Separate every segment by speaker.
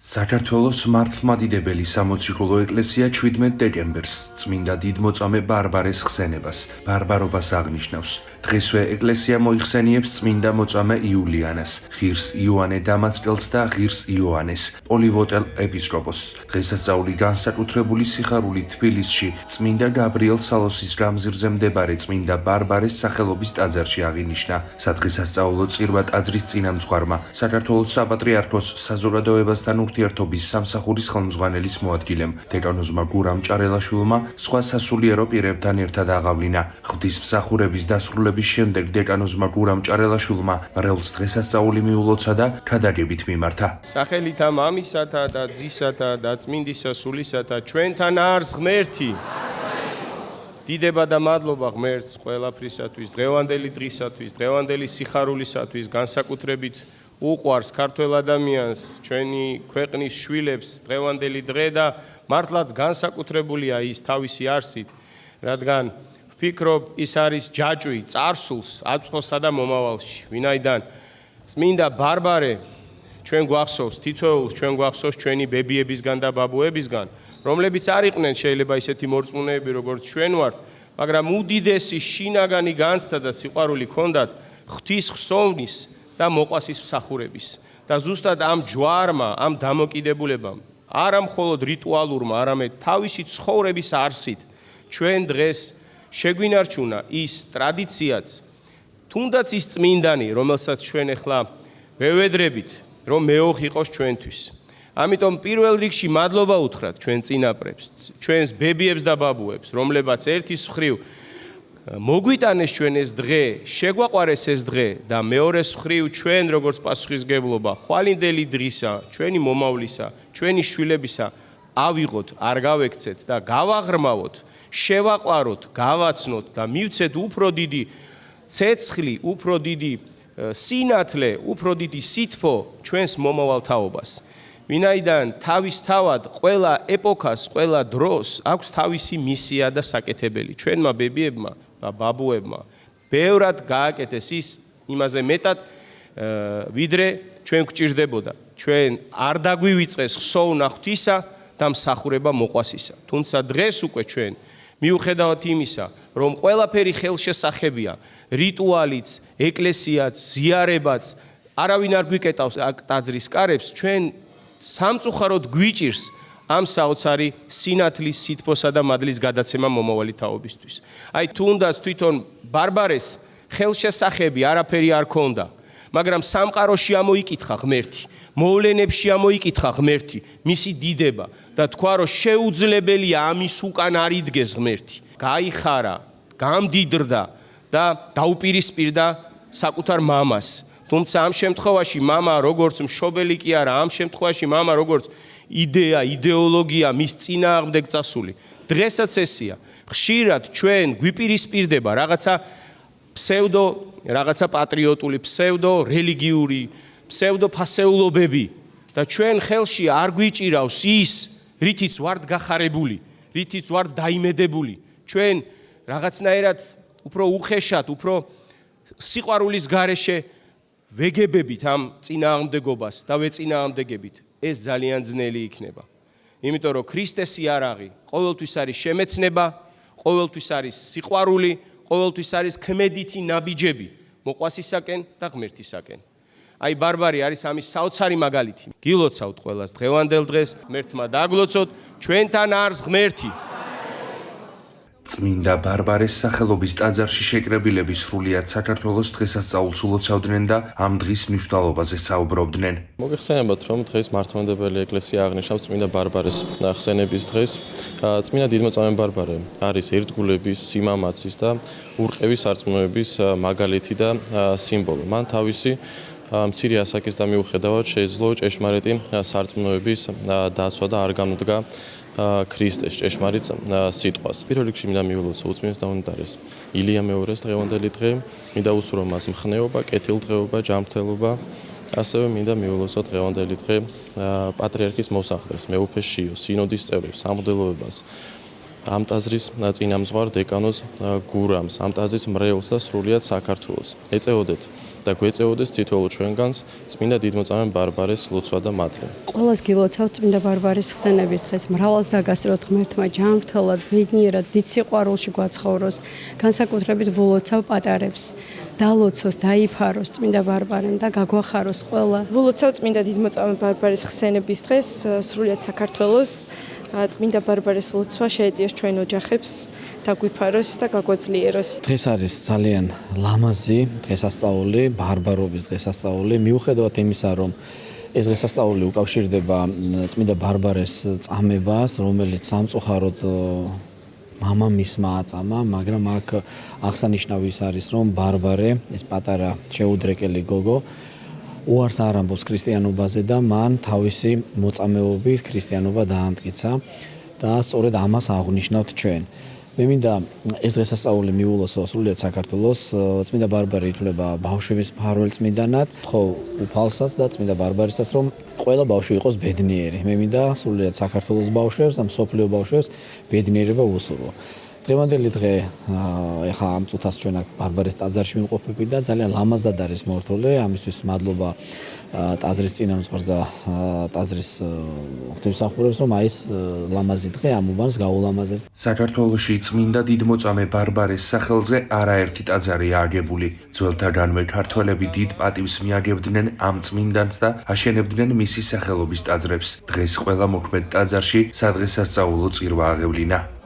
Speaker 1: საქართველოს მართლმადიდებელი სამოციქულო ეკლესია 17 დეკემბერს წმინდა დიდმოწამე ბარბარეს ხსენებას, ბარბარობას აღნიშნავს. დღესვე ეკლესია მოიხსენიებს წმინდა მოწამე იულიანას, ღირს იოანე დამასკელს და ღირს იოანეს, პოლივოტელ ეპისკოპოსს. დღესასწაული განსაკუთრებული სიხარულით თბილისში წმინდა გაბრიელ სალოსის გამზირზე მდებარე წმინდა ბარბარეს სახელობის ტაძარში აღინიშნა. სადღესასწაულო წირვა ტაძრის წინამძღვარმა საქართველოს საპატრიარქოს საზოგადოებასთან ურთიერთობის სამსახურის ხელმძღვანელის მოადგილემ დეკანოზმა გურამ ჭარელაშვილმა სხვა სასულიერო პირებთან ერთად აღავლინა. ღვთისმსახურების დასრულების შემდეგ დეკანოზმა გურამ ჭარელაშვილმა მრევლს დღესასწაული მიულოცა და ქადაგებით მიმართა.
Speaker 2: სახელით ამ ამისათა და ძისათა და წმინდისა სულისათა ჩვენთან არის ღმერთი. დიდება და მადლობა ღმერთს ყველაფრისათვის, დღევანდელი დღისათვის, დღევანდელი სიხარულისათვის, განსაკუთრებით უყვარს ქართველ ადამიანს, ჩვენი ქვეყნის შვილებს დღევანდელი დღე და მართლაც განსაკუთრებულია ის თავისი არსით, რადგან ვფიქრობ ის არის ჯაჭვი წარსულს, აწმყოსა და მომავალში. ვინაიდან წმინდა ბარბარე ჩვენ გვახსოვს თითოეულს, ჩვენ გვახსოვს ჩვენი ბებიებისგან და ბაბუებისგან, რომლებიც არ იყვნენ შეიძლება ისეთი მორწმუნეები როგორც ჩვენ ვართ, მაგრამ უდიდესი შინაგანი განცდა და სიყვარული ჰქონდათ ღვთის ხსოვნის და მოყვასის მსახურების და ზუსტად ამ ჯვარმა, ამ დამოკიდებულებამ, არა მხოლოდ რიტუალურმა, არამედ თავისი ცხოვრების არსით ჩვენ დღეს შეგვინარჩუნა ის ტრადიციაც, თუნდაც ის წმინდანი, რომელსაც ჩვენ ახლა ვევედრებით, რომ მეოხ იყოს ჩვენთვის. ამიტომ პირველ რიგში მადლობა უთხრათ ჩვენ წინაპრებს, ჩვენს ბებიებს და ბაბუებს, რომლებაც ერთის მხრივ მოგვიტანეს ჩვენ ეს დღე, შეგვაყვარეს ეს დღე და მეორეს მხრივ ჩვენ როგორც პასუხისმგებლობა ხვალინდელი დღისა, ჩვენი მომავლისა, ჩვენი შვილებისა ავიღოთ, არ გავექცეთ და გავაღრმავოთ, შევაყვაროთ, გავაცნოთ და მივცეთ უფრო დიდი ცეცხლი, უფრო დიდი სინათლე, უფრო დიდი სითბო ჩვენს მომავალ თაობას. ვინაიდან თავისთავად ყველა ეპოქას, ყველა დროს აქვს თავისი მისია და საკეთებელი. ჩვენმა ბებიებმა და ბაბუებმა ბევრად გააკეთეს ის იმაზე მეტად, ვიდრე ჩვენ გვჭირდებოდა. ჩვენ არ დაგვივიწყეს ხსოვნა ღვთისა და მსახურება მოყვასისა. თუმცა დღეს უკვე ჩვენ მიუხედავად იმისა, რომ ყველაფერი ხელშესახებია, რიტუალიც, ეკლესიაც, ზიარებაც, არავინ არ გვიკეტავს ტაძრის კარებს, ჩვენ სამწუხაროდ გვიჭირს ამ საოცარი სინათლის, სითბოსა და მადლის გადაცემა მომავალი თაობისთვის. აი თუნდაც თვითონ ბარბარეს ხელშესახები არაფერი არ ქონდა, მაგრამ სამყაროში ამოიკითხა ღმერთი, მოვლენებში ამოიკითხა ღმერთი, მისი დიდება და თქვა, რომ შეუძლებელია ამის უკან არ იდგეს ღმერთი. გაიხარა, გამდიდრდა და დაუპირისპირდა საკუთარ მამას. თუმცა ამ შემთხვევაში მამა როგორც მშობელი კი არა, ამ შემთხვევაში მამა როგორც იდეა, იდეოლოგია, მის წინააღმდეგ წასული. დღესაც ესია. ხშირად ჩვენ გვიპირისპირდება რაღაცა ფსევდო, რაღაცა პატრიოტული, ფსევდო რელიგიური, ფსევდო ფასეულობები და ჩვენ ხელში არ გვიჭირავს ის, რითიც ვართ გახარებული, რითიც ვართ დაიმედებული. ჩვენ რაღაცნაირად უფრო უხეშად, უფრო სიყვარულის გარეშე ვეგებებით ამ წინააღმდეგობას და ვეწინააღმდეგებით, ეს ძალიან ძნელი იქნება. იმიტომ რომ ქრისტეს იარაღი ყოველთვის არის შემეცნება, ყოველთვის არის სიყვარული, ყოველთვის არის ქმედითი ნაბიჯები მოყვასისაკენ და ღმერთისაკენ. აი ბარბარე არის ამის საოცარი მაგალითი. გილოცავთ ყველას დღევანდელ დღეს, ღმერთმა დააგლოცოთ, ჩვენთან არის ღმერთი.
Speaker 1: წმინდა ბარბარეს სახელობის ტაძარში შეკრებილები სრულიად საქართველოს დღესასწაულს ულოცავდნენ და ამ დღის მნიშვნელობაზე საუბრობდნენ.
Speaker 3: მოგეხსენებათ, რომ დღეს მართლმადიდებელი ეკლესია აღნიშნავს წმინდა ბარბარეს ხსენების დღეს. წმინდა დიდმოწამე ბარბარე არის ერთგულების, სიმამაცის და ურყევის სარწმუნოების მაგალითი და სიმბოლო. მან თავისი მცირე ასაკის და მიუხედავად შეეძლო ჭეშმარიტი სარწმუნოების დაცვა და არ განუდგა ქრისტეს ჭეშმარიტ სიტყვას. პირველ რიგში მინდა მიულოცო უწმინდეს და უნდარეს ილია მეორეს დღევანდელი დღე, მინდა უსურვო მას მხნეობა, კეთილდღეობა, ჯანმრთელობა. ასევე მინდა მიულოცო დღევანდელი დღე პატრიარქის მოსახლეს, მეუფე შიო, სინოდის წევრებს, სამღვდელოებას, ამ ტაძრის წინამძღვარ დეკანოზ გურამს, ამ ტაძრის მრევლს და სრულიად საქართველოს. ეწეოდეთ და გვეწეოდეს თითოეულ ჩვენგანს წმინდა დიდმოწამე ბარბარეს ლოცვა და მადლი.
Speaker 4: ყველას გილოცავთ წმინდა ბარბარეს ხსენების დღეს, მრავალს დაგასწროთ ღმერთმა ჯანმრთელად, ბედნიერად, დიდ სიყვარულში გვაცხოვროს, განსაკუთრებით ვლოცავ პატარებს. დალოცოს, დაიფაროს წმინდა ბარბარემ და გაგვახაროს ყველა.
Speaker 5: ვლოცავ წმინდა დიდმოწამე ბარბარეს ხსენების დღეს, სრულიად საქართველოს წმინდა ბარბარეს ლოცვა შეეწიოს ჩვენ ოჯახებს, დაგვიფაროს და გაგვაძლიეროს.
Speaker 6: დღეს არის ძალიან ლამაზი დღესასწაული, ბარბარობის დღესასწაული, მიუხედავად იმისა, რომ ეს დღესასწაული უკავშირდება წმინდა ბარბარეს წამებას, რომელიც სამწუხაროდ მამამისმა აწამა, მაგრამ აქ აღსანიშნავი ის არის, რომ ბარბარე, ეს პატარა შეუდრეკელი გოგო, უარს არ ამბობს ქრისტიანობაზე და მან თავისი მოწამეობით ქრისტიანობა დაამტკიცა და სწორედ ამას აღვნიშნავთ ჩვენ. მე მინდა ეს დღესასწაული მიულოცო სრულიად საქართველოს. წმინდა ბარბარე ითვლება ბავშვების მფარველ წმინდანად, ხო უფალსაც და წმინდა ბარბარისაც, რომ ყველა ბავშვი იყოს ბედნიერი. მე მინდა სრულიად საქართველოს ბავშვებს და მსოფლიო ბავშვებს ბედნიერება უსურვო. დღევანდელი დღე ეხა ამ წუთას ჩვენ აქ ბარბარეს ტაძარში ვიმყოფებით და ძალიან ლამაზად არის მორთული. ამისთვის მადლობა ტაძრის წინამძღვარს და ტაძრის ღვთისმსახურებს, რომ აი ეს ლამაზი დღე ამ უბანს გაულამაზეს.
Speaker 1: საქართველოში წმინდა დიდმოწამე ბარბარეს სახელზე არაერთი ტაძარია აგებული. ძველთაგანვე ქართველები დიდ პატივს მიაგებდნენ ამ წმინდანს და აშენებდნენ მისი სახელობის ტაძრებს. დღეს ყველა მოქმედ ტაძარში სადღესასწაულო წირვა აღევლინა.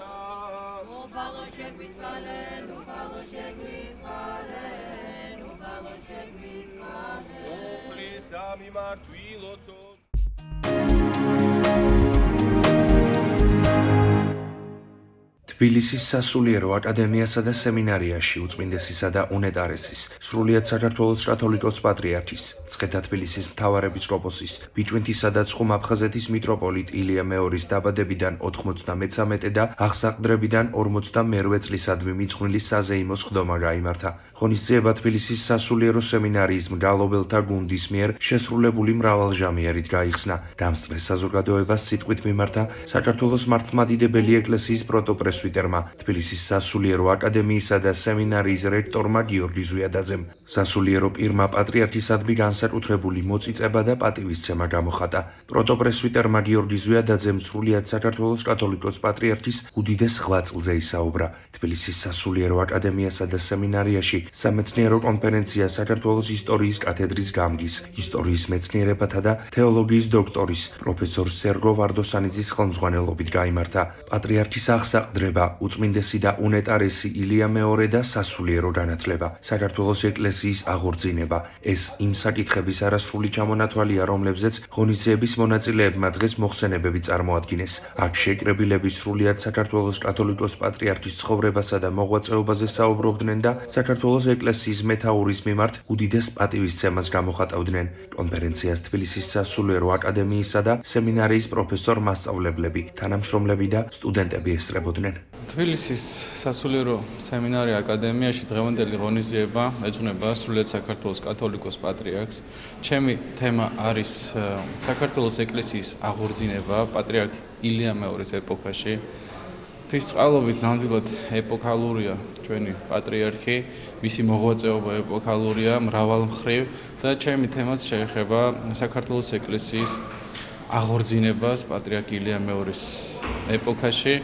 Speaker 1: თბილისის სასულიერო აკადემიასა და სემინარიაში უწმინდესისა და უნეტარესის, სრულიად საქართველოს კათოლიკოს პატრიარქის, მცხეთა თბილისის მთავარეპისკოპოსის, ბიჭვინთისა და ცხუმ-აფხაზეთის მიტროპოლიტ ილია მეორის დაბადებიდან 93 და აღსაყდრებიდან 42 წლისადმი მიძღვნილი საზეიმო სხდომა გაიმართა. ღონისძიება თბილისის სასულიერო სემინარიის მგალობელთა გუნდის მიერ შესრულებული მრავალჟამიერით გაიხსნა. დამსწრე საზოგადოებას სიტყვით მიმართა საქართველოს მართლმადიდებელი ეკლესიის პროტოპრესვიტერმა, თბილისის სასულიერო აკადემიისა და სემინარიის რექტორმა გიორგი ზვიადაძემ. სასულიერო პირმა პატრიარქისადმი განსაკუთრებული მოწიწება და პატივისცემა გამოხატა. პროტოპრესვიტერმა გიორგი ზვიადაძემ სრულიად საქართველოს კათოლიკოს პატრიარქის უდიდეს ღვაწლზე ისაუბრა. თბილისის სასულიერო აკადემიასა და სემინარიაში სამეცნიერო კონფერენცია საქართველოს ისტორიის კათედრის გამგის, ისტორიის მეცნიერებათა და თეოლოგიის დოქტორის, პროფესორ სერგო ვარდოსანიძის ხელმძღვანელობით გაიმართა. პატრიარქის აღსაყდრება, უწმინდესი და უნეტარესი ილია მეორე და სასულიერო განათლება, საქართველოს ეკლესიის აღორძინება. ეს იმ საკითხების არასრული ჩამონათვალია, რომლებზეც ღონისძიების მონაწილეებმა დღეს მოხსენებები წარმოადგინეს. აქ შეკრებილები სრულიად საქართველოს კათოლიკოს პატრიარქის ცხოვრებასა და მოღვაწეობაზე საუბრობდნენ და საქართველოს ეკლესიის მეთაურის მიმართ უდიდეს პატივისცემას გამოხატავდნენ. კონფერენციას თბილისის სასულიერო აკადემიისა და სემინარიის პროფესორ-მასწავლებლები, თანამშრომლები და სტუდენტები ესწრებოდნენ.
Speaker 7: თბილისის სასულიერო სემინარი აკადემიაში დღევანდელი ღონისძიება ეძღვნება სრულიად საქართველოს კათოლიკოს პატრიარქს. ჩემი თემა არის საქართველოს ეკლესიის აღორძინება პატრიარქ ილია მეორის ეპოქაში. ღვთისწყალობით ნამდვილად ეპოქალურია ჩვენი პატრიარქი, მისი მოღვაწეობა ეპოქალურია მრავალმხრივ და ჩემი თემაც შეეხება საქართველოს ეკლესიის აღორძინებას პატრიარქ ილია მეორის ეპოქაში.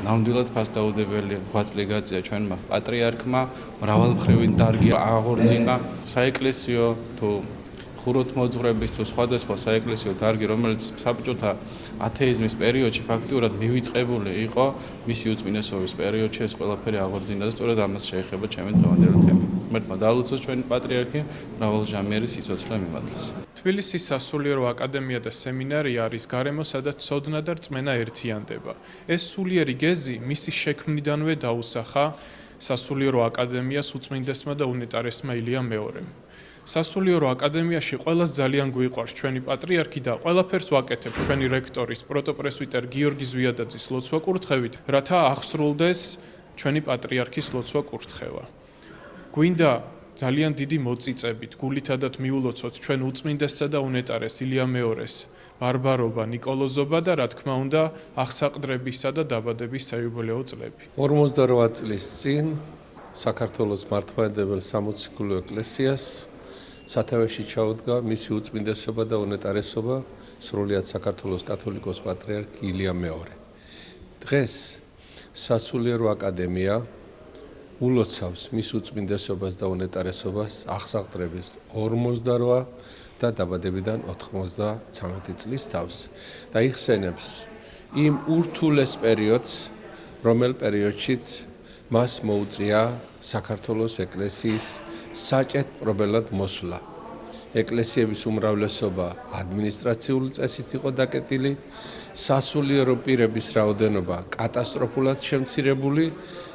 Speaker 7: ნამდვილად ფასდაუდებელი ღვაწლი გაწია ჩვენმა პატრიარქმა, მრავალმხრივი დარგი აღორძინა საეკლესიო თუ ხუროთმოძღვრების თუ სხვადასხვა საეკლესიო დარგი, რომელიც საბჭოთა ათეიზმის პერიოდში ფაქტიურად მივიწყებული იყო, მისი უწმინდესობის პერიოდში ეს ყველაფერი აღორძინა და სწორედ ამას შეეხება ჩემი დღევანდელი თემა. ღმერთმა დაალოცოს ჩვენი პატრიარქი, მრავალჟამიერი სიცოცხლე მიმართოს.
Speaker 8: თბილისის სასულიერო აკადემია და სემინარია არის გარემო, სადაც ცოდნა და რწმენა ერთიანდება. ეს სულიერი გეზი მისი შექმნიდანვე დაუსახა სასულიერო აკადემიას უწმინდესმა და უნეტარესმა ილია მეორემ. სასულიერო აკადემიაში ყველას ძალიან გვიყვარს ჩვენი პატრიარქი და ყველაფერს ვაკეთებ ჩვენი რექტორის, პროტოპრესვიტერ გიორგი ზვიადაძის ლოცვა კურთხევით, რათა აღსრულდეს ჩვენი პატრიარქის ლოცვა კურთხევა. გვინდა ძალიან დიდი მოწიწებით, გულითადად მიულოცოთ ჩვენ უწმინდესსა და უნეტარეს ილია მეორეს ბარბარობა, ნიკოლოზობა და რა თქმა უნდა აღსაყდრებისა და დაბადების საიუბილეო წლები.
Speaker 9: 58 წლის წინ საქართველოს მართლმადიდებელ სამოციქულო ეკლესიას სათავეში ჩაუდგა მისი უწმინდესობა და უნეტარესობა სრულიად საქართველოს კათოლიკოს პატრიარქ ილია მეორე. დღეს სასულიერო აკადემია ულოცავს მის უწმინდესობას და უნეტარესობას აღსაღდრების 48 და დაბადებიდან 93 წლის თავს და იხსენებს იმ ურთულეს პერიოდს, რომელ პერიოდშიც მას მოუწია საქართველოს ეკლესიის საჭედპრობელად მოსვლა. ეკლესიების უმრავლესობა ადმინისტრაციული წესით იყო დაკეტილი, სასულიერო პირების რაოდენობა კატასტროფულად შემცირებული,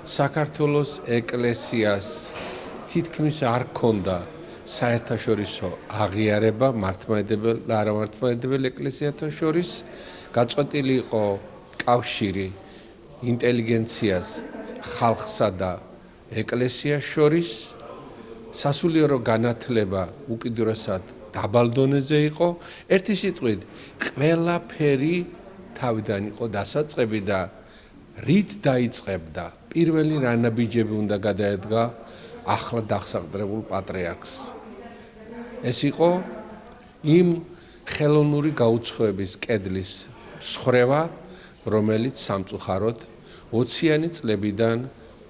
Speaker 9: საქართველოს ეკლესიას თითქმის არ ჰქონდა საერთაშორისო აღიარება მართლმადიდებელ და არამართლმადიდებელ ეკლესიათა შორის, გაწყვეტილი იყო კავშირი ინტელიგენციას, ხალხსა და ეკლესიას შორის, სასულიერო განათლება უკიდურესად დაბალ დონეზე იყო, ერთი სიტყვით, ყველაფერი თავიდან იყო დასაწყები და რით დაიწყებდა პირველი რა ნაბიჯები უნდა გადაედგა ახლა დახსაღდრებულ პატრიარქს. ეს იყო იმ ხელოვნური გაუცხოების კედლის მსხრევა, რომელიც სამწუხაროდ 20-იანი წლებიდან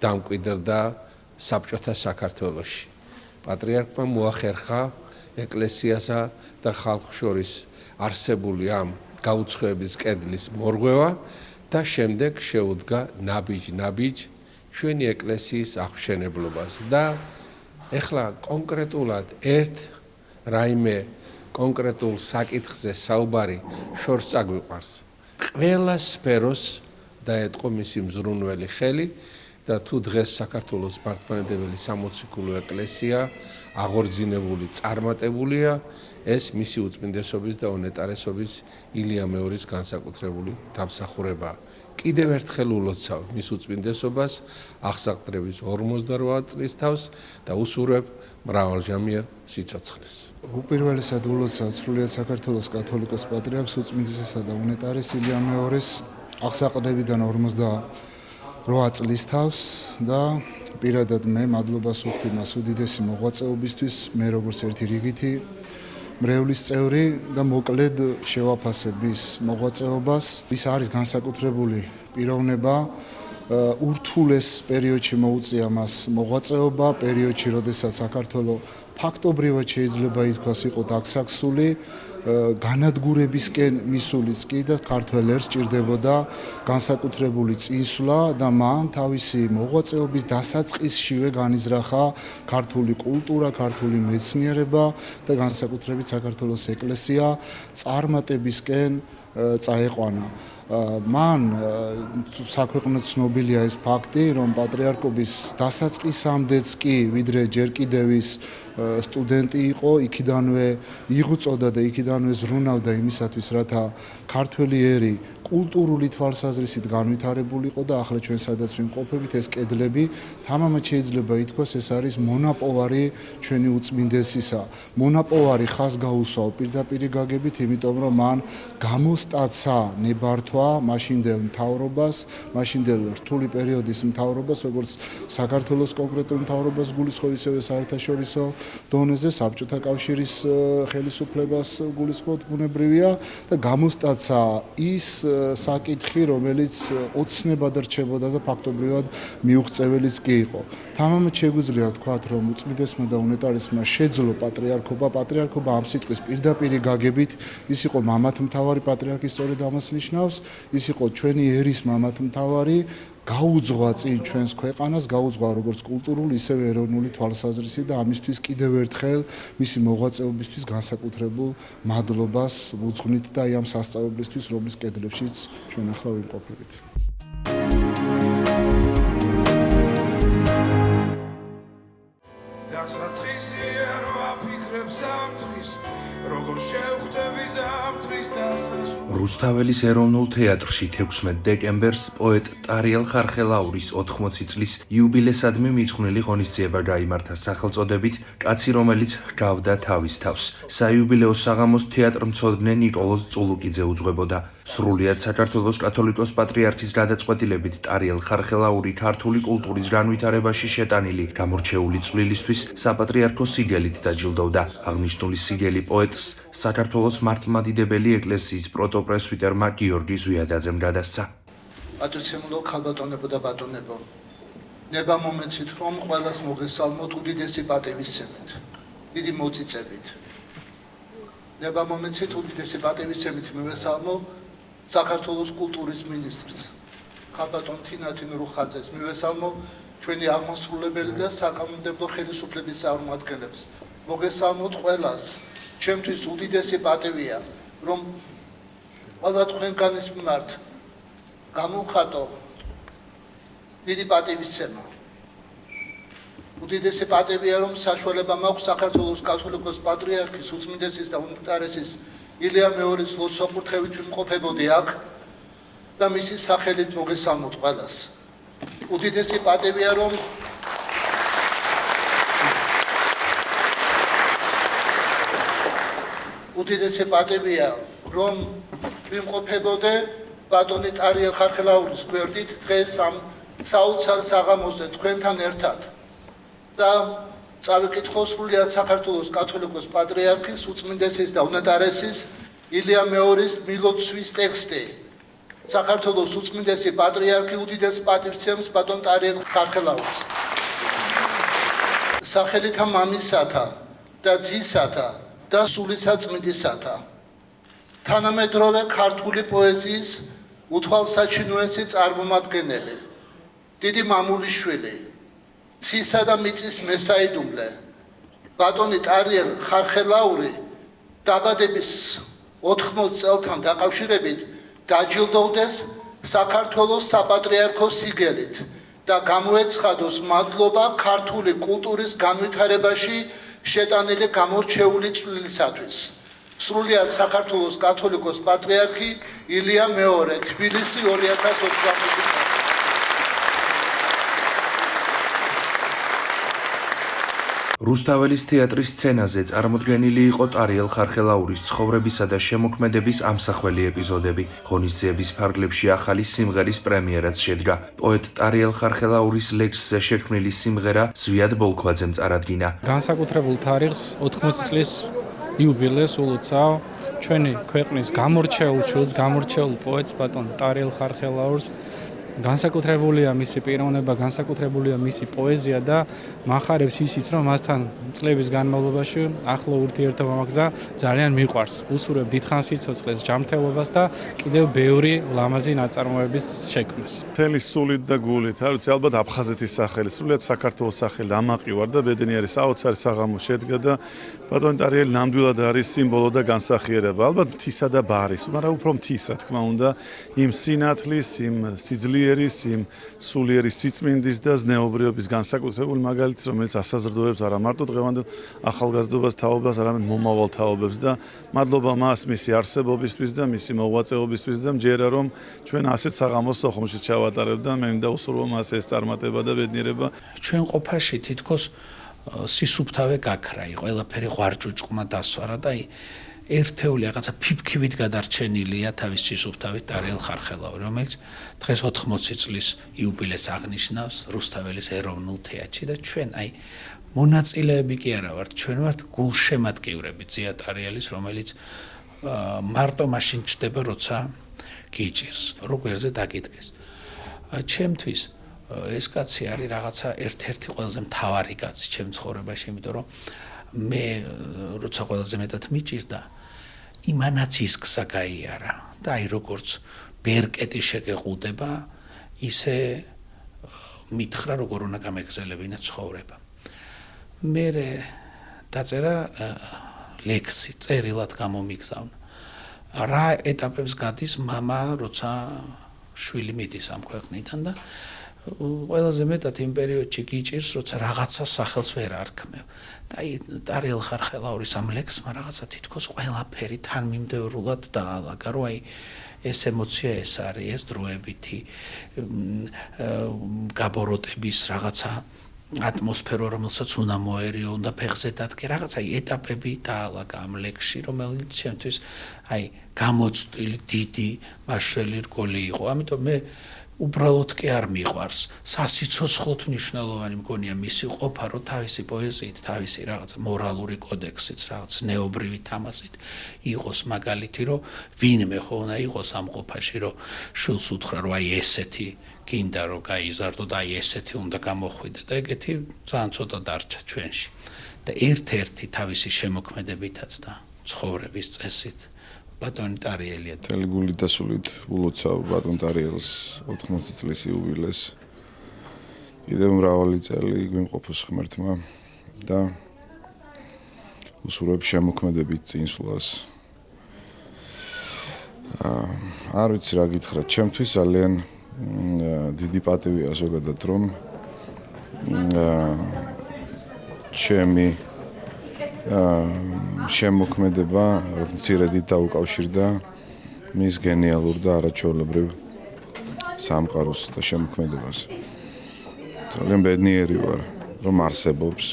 Speaker 9: დამკვიდრდა საბჭოთა საქართველოში. პატრიარქმა მოახერხა ეკლესიასა და ხალხს შორის არსებული ამ გაუცხოების კედლის მორღვევა და შემდეგ შეუდგა ნაბიჯ ჩვენი ეკლესიის აღმშენებლობას და ეხლა კონკრეტულად ერთ რაიმე კონკრეტულ საკითხზე საუბარი შორს წაგვიყვარს. ყველა სფეროს დაეტყო მისი მზრუნველი ხელი და თუ დღეს საქართველოს მართლმადიდებელი სამოციქულო ეკლესია აღორძინებული, წარმატებულია, ეს მისი უწმინდესობის და უნეტარესობის ილია მეორის განსაკუთრებული დამსახურებაა. კიდევ ერთხელ ულოცავ მის უწმინდესობას აღსაღდრების 48 წლის თავს და უსურვებ მრავალჟამიერ სიცოცხლეს.
Speaker 10: უპირველესად ულოცავ სრულიად საქართველოს კათოლიკოს პატრიარქს უწმინდესისა და უნეტარეს ილია მეორის აღსაყდრებიდან 48 წლის თავს და პირადად მე მადლობას ვუხდი მას უდიდესი მოღვაწეობისთვის, მე როგორც ერთი რიგითი მრევლის წევრი და მოკლედ შევაფასების მოღვაწეობას. ის არის განსაკუთრებული პიროვნება, ურთულეს პერიოდში მოუწია მას მოღვაწეობა, პერიოდში, როდესაც საქართველო ფაქტობრივად შეიძლება ითქვას იყო დაგსაქსული, განადგურებისკენ მისულიც კი და ქართველ ერს ჭირდებოდა განსაკუთრებული წინსვლა და მან თავისი მოღვაწეობის დასაწყისშივე განიზრახა ქართული კულტურა, ქართული მეცნიერება და განსაკუთრებით საქართველოს ეკლესია წარმატებისკენ წაეყვანა. მან საქვეყნოდ ცნობილია ეს ფაქტი, რომ პატრიარქობის დასაწყისამდეც კი ვიდრე ჯერ კიდევ ის სტუდენტი იყო, იქიდანვე იღუწოდა და იქიდანვე ზრუნავდა იმისათვის, რათა ქართველი ერი კულტურული თვალსაზრისით განვითარებულიყო და ახლა ჩვენ სადაც ვიმყოფებით ეს კედლები თამამად შეიძლება ითქვას ეს არის მონაპოვარი ჩვენი უწმინდესისა. მონაპოვარი ხაზგაუსვავ პირდაპირი გაგებით, იმიტომ რომ მან გამოსტაცა ნებართვა მაშინდელ მთავრობას, მაშინდელ რთული პერიოდის მთავრობას, როგორც საქართველოს კონკრეტულ მთავრობას გულისხმობ, ისევე საერთაშორისო დონეზე საბჭოთა კავშირის ხელისუფლებას გულისხმობ ბუნებრივია და გამოსტაცა ის საკითხი, რომელიც ოცნებად რჩებოდა და ფაქტობრივად მიუღწეველიც კი იყო. თამამად შეგვიძლია ვთქვათ, რომ უწმინდესმა და უნეტარესმა შეძლო პატრიარქობა. პატრიარქობა ამ სიტყვის პირდაპირი გაგებით, ის იყო მამათმთავარი, პატრიარქი სწორედ ამას ნიშნავს, ის იყო ჩვენი ერის მამათმთავარი, გაუძღვა წინ ჩვენს ქვეყანას, გაუძღვა როგორც კულტურული, ისევე ეროვნული თვალსაზრისით და ამისთვის კიდევ ერთხელ მისი მოღვაწეობისთვის განსაკუთრებულ მადლობას ვუძღვნით და აი ამ სასწაუებლისთვის, რომლის კედლებშიც ჩვენ ახლა ვიმყოფებით.
Speaker 11: დასაწყისი არ ვაფიქრებ სამ დღის, როგორ
Speaker 1: რუსთაველის ეროვნულ თეატრში 16 დეკემბერს პოეტ ტარიელ ხარხელაურის 80 წლის იუბილესადმი მიძღვნილი ღონისძიება გაიმართა სახელწოდებით კაცი რომელიც ჰგავდა თავის თავს. საიუბილეო საღამოს თეატრმცოდნე ნიკოლოზ წულუკიძე უძღვებოდა. სრულიად საქართველოს კათოლიკოს პატრიარქის გადაწყვეტილებით ტარიელ ხარხელაური ქართული კულტურის განვითარებაში შეტანილი გამორჩეული წვლილისთვის საპატრიარქო სიგელით დაჯილდოვდა. აღნიშნული სიგელი პოეტს საქართველოს მართლმადიდებელი ეკლესიის პროტოპრესვიტერმა გიორგი ზვიადაძემ გადასცა.
Speaker 10: პატრიცემულო ხალბატონებო და ბატონებო, ნება მომეცით რომ ყველას მოგესალმოთ უდიდესი პატივისცემით, დიდი მოწიწებით. ნება მომეცით უდიდესი პატივისცემით მივესალმო საქართველოს კულტურის მინისტრს, ხალბატონ თინათინ რუხაძეს, მივესალმო ჩვენი აღმასრულებელი და საკანონმდებლო ხელისუფლების წარმომადგენლებს. მოგესალმოთ ყველას. ჩემთვის უდიდესი პატივია, რომ ყველა თქვენგანის მიმართ გამოვხატო დიდი პატივისცემა. უდიდესი პატივია, რომ საშუალება მაქვს საქართველოს კათოლიკოს პატრიარქის უწმინდესის და უნეტარესის ილია მეორის ლოცვა-კურთხევით ვიმყოფებოდი აქ და მისი სახელით მოგესალმოთ ყველას. უდიდესი პატივია, რომ უდიდესი პატივია, რომ ვიმყოფებოდე ბატონი ტარიელ ხარხელაურის გვერდით დღეს ამ საოცარ საღამოზე თქვენთან ერთად და წავიკითხო სრულიად საქართველოს კათოლიკოს პატრიარქის უწმინდესის და უნეტარესის ილია მეორის მილოცვის ტექსტი. საქართველოს უწმინდესი პატრიარქი უდიდეს პატივცემს ბატონ ტარიელ ხარხელაურს. სახელითა მამისათა და ძისათა და სულისაწმინდისათა. თანამედროვე ქართული პოეზიის უთვალსაჩინოესი წარმომადგენელი, დიდი მამულიშვილი, ცისა და მიწის მესაიდუმლე, ბატონი ტარიელ ხარხელაური დაბადების 80 წელთან დაკავშირებით დაჯილდოვდეს საქართველოს საპატრიარქო სიგელით და გამოეცხადოს მადლობა ქართული კულტურის განვითარებაში შეტანილი გამორჩეული წვლილისათვის. სრულიად საქართველოს კათოლიკოს პატრიარქი ილია მეორე, თბილისი 2020 წელი.
Speaker 1: რუსთაველის თეატრის სცენაზე წარმოდგენილი იყო ტარიელ ხარხელაურის ცხოვრებისა და შემოქმედების ამსახველი ეპიზოდები. ღონისძიების ფარგლებში ახალი სიმღერის პრემიერაც შედგა. პოეტ ტარიელ ხარხელაურის ლექსზე შექმნილი სიმღერა ზვიად ბოლქვაძემ წარადგინა.
Speaker 11: განსაკუთრებულ თარიღს 80 წლის იუბილეს ულოცავ ჩვენი ქვეყნის გამორჩეულ შულს, გამორჩეულ პოეტს ბატონ ტარიელ ხარხელაურს. განსაკუთრებულია მისი პიროვნება, განსაკუთრებულია მისი პოეზია და მახარებს ისიც, რომ მასთან წლების განმავლობაში ახლო ურთიერთობა მაგზა ძალიან მიყვარს. უსურვებ დიდხანს სიცოცხლეს, ჯანმრთელობას და კიდევ ბევრი ლამაზი ნაწარმოების შექმნას.
Speaker 12: მთელი სულით და გულით, არ ვიცი, ალბათ აფხაზეთის სახელი, სრულიად საქართველოს სახელი ამაყივარ და ბედნიერი საოცარი საღამო შედგა და ბატონ ტარიელი ნამდვილად არის სიმბოლო და განსახიერება. ალბათ მთისა და ბარის, მაგრამ უფრო მთის, რა თქმა უნდა, იმ სინათლის, იმ სიძლიერის, იმ სულიერი სიწმინდის და ზნეობრიობის განსაკუთრებული მაგალითი, რომელიც ასაზრდოებს არა მარტო დღევანდელ ახალგაზრდობას, თაობას, არამედ მომავალ თაობებს და მადლობა მას მისი არსებობისთვის და მისი მოღვაწეობისთვის და მჯერა რომ ჩვენ ასეთ საღამოს სოხუმში ჩავატარებ და მე მინდა უსურვო მას ეს წარმატება და ბედნიერება.
Speaker 13: ჩვენ ყოფაში თითქოს სისუფთავე გაქრა, ყველაფერი ღვარჭუჭყმა დასვარა და ერთეული რაღაცა ფიფქივით გადარჩენილია თავის სისუფთავით ტარიელ ხარხელაური, რომელიც დღეს 80 წლის იუბილეს აღნიშნავს რუსთაველის ეროვნულ თეატრში და ჩვენ მონაწილეები კი არა ვართ, ჩვენ ვართ გულშემატკივრები ძია ტარიელის, რომელიც მარტო მაშინ ჩდება, როცა გიჭირს, როგვერზე დაკიდგეს. ჩემთვის ეს კაცი არის რაღაცა ერთ-ერთი ყველაზე მთავარი კაცი ჩემ ცხოვრებაში, იმიტომ რომ მე როცა ყველაზე მეტად მიჭირდა, იმანაც ის გზა გაიარა და როგორც ბერკეტი შეგეყუდება, ისე მითხრა როგორ უნდა გამეგზელებინა ცხოვრება. მე დაწერა ლექსი, წერილად გამომიგზავნა. რა ეტაპებს გადის მამა, როცა შვილი მიდის ამ ქვეყნიდან და ყველაზე მეტად იმ პერიოდში გიჭირს, როცა რაღაცა სახელს ვერ არქმევ. და აი ტარიელ ხარხელაურის ამ ლექსმა რაღაცა თითქოს ყველაფერი თანმიმდევრულად დაალაგა, რომ აი ეს ემოცია ეს არის, ეს დროებითი გაბოროტების რაღაცა ატმოსფერო, რომელსაც უნდა მოერიო, უნდა ფეხზე დადგე, რაღაცა ეტაპები დაალაგა ამ ლექსში, რომელიც ჩემთვის აი გამოცდილი დიდი მაშველი რგოლი იყო. ამიტომ მე უბრალოდ კი არ მიყვარს. სასიცოცხლოდ მნიშვნელოვანი მგონია მისი ყოფა, რომ თავისი პოეზიით, თავისი რაღაც მორალური კოდექსით, რაღაც ნეობრივი თამასით იყოს მაგალითი, რომ ვინმე ხო უნდა იყოს ამ ყოფაში, რომ შულს უთხრა, რომ აი ესეთი გინდა რომ გაიზარდო და აი ესეთი უნდა გამოხვიდე და ეგეთი ძალიან ცოტა დარჩა ჩვენში. და ერთ-ერთი თავისი შემოქმედებითაც და ცხოვრების წესით ბატონი ტარიელია.
Speaker 14: მთელი გულით და სულით ულოცავ ბატონ ტარიელს 80 წლის იუბილეს. კიდევ მრავალი წელი გვიმყოფოს ღმერთმა და უსურვებ შემოქმედებით წინსვლას. არ ვიცი რა გითხრათ, ჩემთვის ძალიან დიდი პატივია ზოგადად რომ ჩემი შემოქმედება რაც მცირედით დაუკავშირდა მის გენიალურ და არაჩვეულებრივ სამყაროს და შემოქმედებას. ძალიან ბედნიერი ვარ რომ არსებობს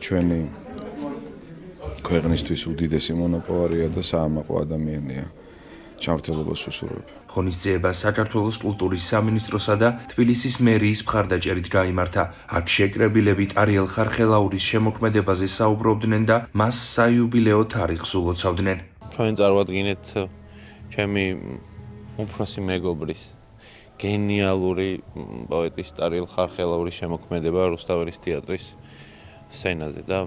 Speaker 14: ჩვენი ქვეყნისთვის უდიდესი მონოპოლარია და საამაყო ადამიანია. ჩამრთელობას უსურვებ.
Speaker 1: ღონისძიება საქართველოს კულტურის სამინისტროსა და თბილისის მერიის მხარდაჭერით გაიმართა. აქ შეკრებილები ტარიელ ხარხელაურის შემოქმედებაზე საუბრობდნენ და მას საიუბილეო თარიღს ულოცავდნენ.
Speaker 3: ჩვენ წარვადგინეთ ჩემი უფროსი მეგობრის გენიალური პოეტის ტარიელ ხარხელაურის შემოქმედება რუსთაველის თეატრის სცენაზე და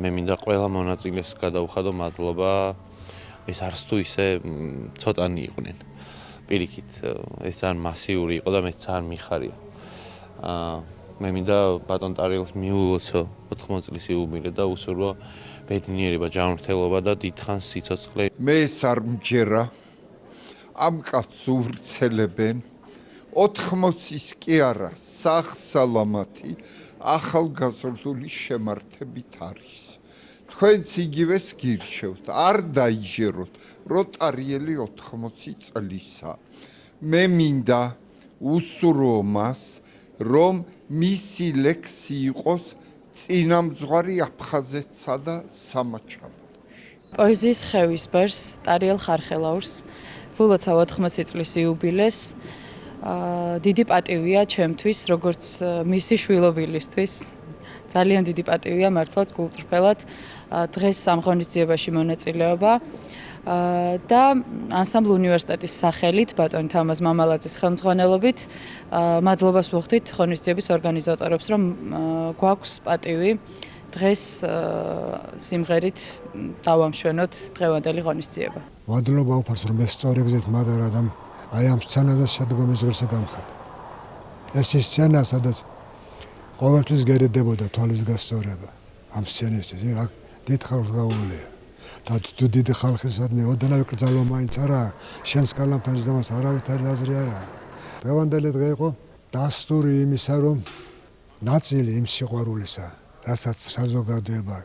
Speaker 3: მე მინდა ყველა მონაწილეს გადავხადო მადლობა. ეს არც თუ ისე ცოტანი იყვნენ. პირიქით, ეს ძალიან მასიური იყო და მე ძალიან მიხარია. მე მინდა ბატონ ტარიელს მიულოცო 80 წლის იუბილე და უსურვო ბედნიერება, ჯანმრთელობა და დიდხანს სიცოცხლე.
Speaker 15: მე ეს არ მჯერა. ამ კაცს უვრცელებენ 80-ის კი არა, სახსალამათი ახალგაზრდული შემართებით არის. თქვენც იგივეს გირჩევთ, არ დაიჯეროთ, რომ ტარიელი 80 წლისა. მე მინდა უსურვო მას, რომ მისი ლექსი იყოს წინამძღვარი აფხაზეთსა და სამაჩაბლოში.
Speaker 16: პოეზიის ხევის ბერს ტარიელ ხარხელაურს ვულოცავ 80 წლის იუბილეს. დიდი პატივია ჩემთვის, როგორც მისი შვილობილისთვის. ძალიან დიდი პატივია მართლაც გულწრფელად დღეს ამ ღონისძიებაში მონაწილეობა და ანსამბლ უნივერსიტეტის სახელით ბატონ თამაზ მამალაძის ხელმძღვანელობით მადლობას ვუხდით ღონისძიების ორგანიზატორებს, რომ გვაქვს პატივი დღეს სიმღერით დავამშვენოთ დღევანდელი ღონისძიება.
Speaker 17: მადლობა უფალს, რომ ესწორებდით მადარადამ აი ამ სცენაზე შედგომის ღირსი გამხატა. ეს ის სცენა, სადაც ყოველთვის გერიდებოდა თვალის გასწორება ამ სცენისთვის. აქ დიდ ხალხს გაუვლია. და თუ დიდი ხალხისადმი ოდნავ კრძალვა მაინც არა, შენს კალამთან ზდომას არავითარი აზრი არა. დღევანდელი დღე იყო დასტური იმისა, რომ ნაწილი იმ სიყვარულისა, რასაც საზოგადოება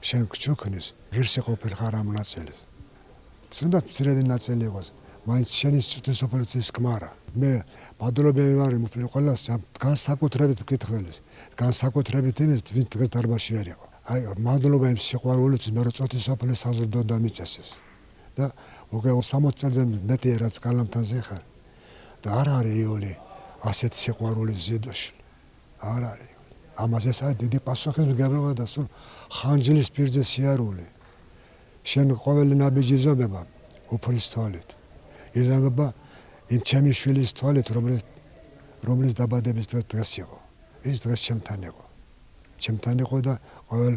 Speaker 17: შენ გჩუქნის, ღირსი ყოფილ ხარ ამ ნაწილის. თუნდაც მცირედი ნაწილი იყოს, მაინც შენი სიცოცხლის ქმარა. მე მადლობები ვარ იმ ყველას განსაკუთრებით მკითხველის, განსაკუთრებით იმის, ვინც დღეს დარბაზში არ იყო. აი მადლობა იმ სიყვარულისთვის, მე რო წოთის სოფლის საზრდო დამიწესეს. და უკვე 60 წელზე მეტია რაც კალამთან ზეხარ. და არ არის იოლი ასეთ სიყვარულის ზიდოში. არ არის. ამას ეს არის დიდი პასუხისმგებლობა და სულ ხანჯლის პირზე სიარული. შენ ყოველი ნაბიჯი ზომება უფლის თვალით. იზამება იმ ჩემი შვილის თვალით, რომლის დაბადების დღეს იყო. ის დღეს ჩემთან იყო. ჩემთან იყო და ყოველ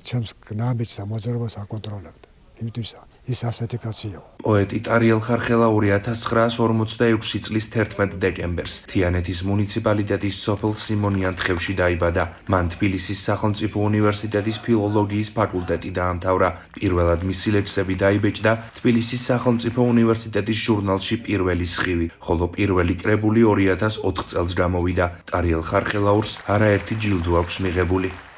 Speaker 17: ჩემს ნაბიჯს და მოძრაობას აკონტროლებდა. იმიტომ ის ასეთი კაცია.
Speaker 1: პოეტი ტარიელ ხარხელაური 1946 წლის 11 დეკემბერს თიანეთის მუნიციპალიტეტის სოფელ სიმონიანთხევში დაიბადა. მან თბილისის სახელმწიფო უნივერსიტეტის ფილოლოგიის ფაკულტეტი დაამთავრა. პირველად მისი ლექსები დაიბეჭდა თბილისის სახელმწიფო უნივერსიტეტის ჟურნალში პირველი სხივი, ხოლო პირველი კრებული 2004 წელს გამოვიდა. ტარიელ ხარხელაურს არაერთი ჯილდო აქვს მიღებული.